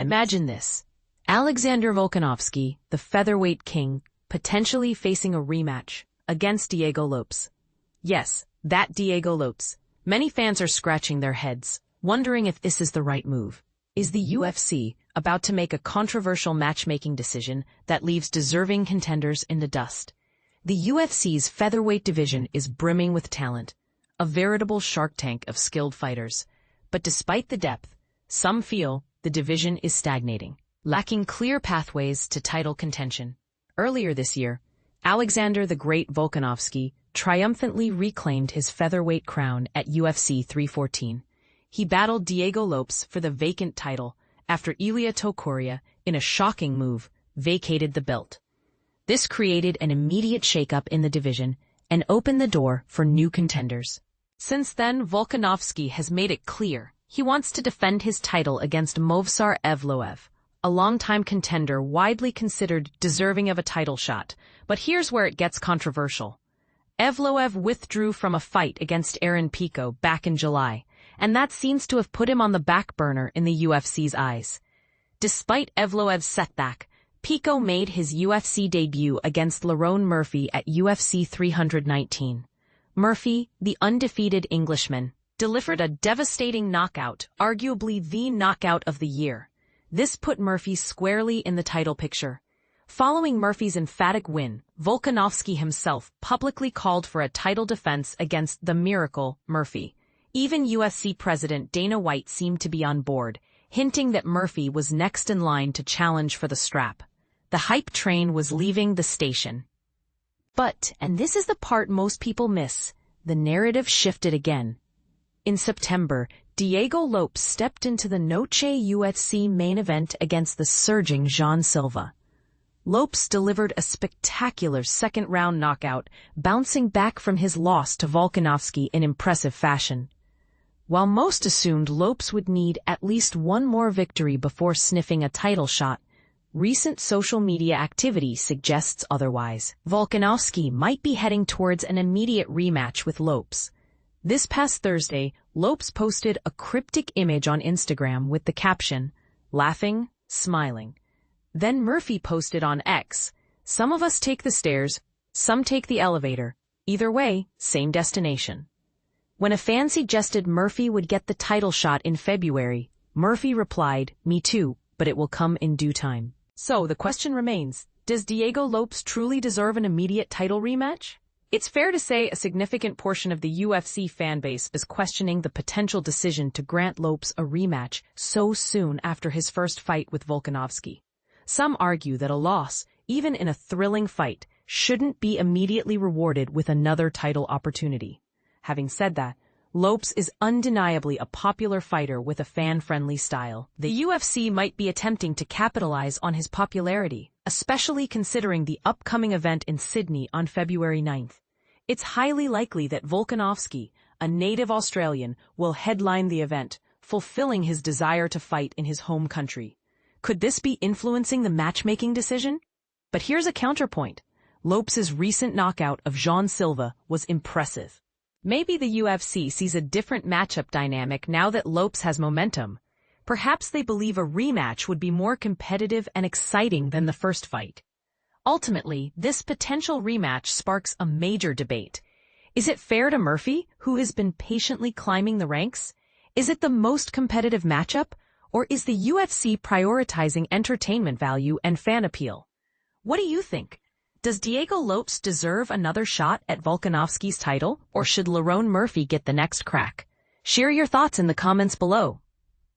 Imagine this. Alexander Volkanovski, the featherweight king, potentially facing a rematch against Diego Lopes. Yes, that Diego Lopes. Many fans are scratching their heads, wondering if this is the right move. Is the UFC about to make a controversial matchmaking decision that leaves deserving contenders in the dust? The UFC's featherweight division is brimming with talent, a veritable shark tank of skilled fighters. But despite the depth, some feel the division is stagnating, lacking clear pathways to title contention. Earlier this year, Alexander the Great Volkanovski triumphantly reclaimed his featherweight crown at UFC 314. He battled Diego Lopes for the vacant title after Ilia Topuria, in a shocking move, vacated the belt. This created an immediate shakeup in the division and opened the door for new contenders. Since then, Volkanovski has made it clear he wants to defend his title against Movsar Evloev, a longtime contender widely considered deserving of a title shot. But here's where it gets controversial. Evloev withdrew from a fight against Aaron Pico back in July, and that seems to have put him on the back burner in the UFC's eyes. Despite Evloev's setback, Pico made his UFC debut against Lerone Murphy at UFC 319. Murphy, the undefeated Englishman, delivered a devastating knockout, arguably the knockout of the year. This put Murphy squarely in the title picture. Following Murphy's emphatic win, Volkanovski himself publicly called for a title defense against the Miracle Murphy. Even UFC President Dana White seemed to be on board, hinting that Murphy was next in line to challenge for the strap. The hype train was leaving the station. But, and this is the part most people miss, the narrative shifted again. In September, Diego Lopes stepped into the Noche UFC main event against the surging Jean Silva. Lopes delivered a spectacular second-round knockout, bouncing back from his loss to Volkanovski in impressive fashion. While most assumed Lopes would need at least one more victory before sniffing a title shot, recent social media activity suggests otherwise. Volkanovski might be heading towards an immediate rematch with Lopes. This past Thursday, Lopes posted a cryptic image on Instagram with the caption, "Laughing, smiling." Then Murphy posted on X, "Some of us take the stairs, some take the elevator. Either way, same destination." When a fan suggested Murphy would get the title shot in February, Murphy replied, "Me too, but it will come in due time." So the question remains, does Diego Lopes truly deserve an immediate title rematch? It's fair to say a significant portion of the UFC fanbase is questioning the potential decision to grant Lopes a rematch so soon after his first fight with Volkanovski. Some argue that a loss, even in a thrilling fight, shouldn't be immediately rewarded with another title opportunity. Having said that, Lopes is undeniably a popular fighter with a fan-friendly style. The UFC might be attempting to capitalize on his popularity, especially considering the upcoming event in Sydney on February 9th. It's highly likely that Volkanovski, a native Australian, will headline the event, fulfilling his desire to fight in his home country. Could this be influencing the matchmaking decision? But here's a counterpoint. Lopes' recent knockout of Jean Silva was impressive. Maybe the UFC sees a different matchup dynamic now that Lopes has momentum. Perhaps they believe a rematch would be more competitive and exciting than the first fight. Ultimately, this potential rematch sparks a major debate. Is it fair to Murphy, who has been patiently climbing the ranks? Is it the most competitive matchup? Or is the UFC prioritizing entertainment value and fan appeal? What do you think? Does Diego Lopes deserve another shot at Volkanovski's title, or should Lerone Murphy get the next crack? Share your thoughts in the comments below.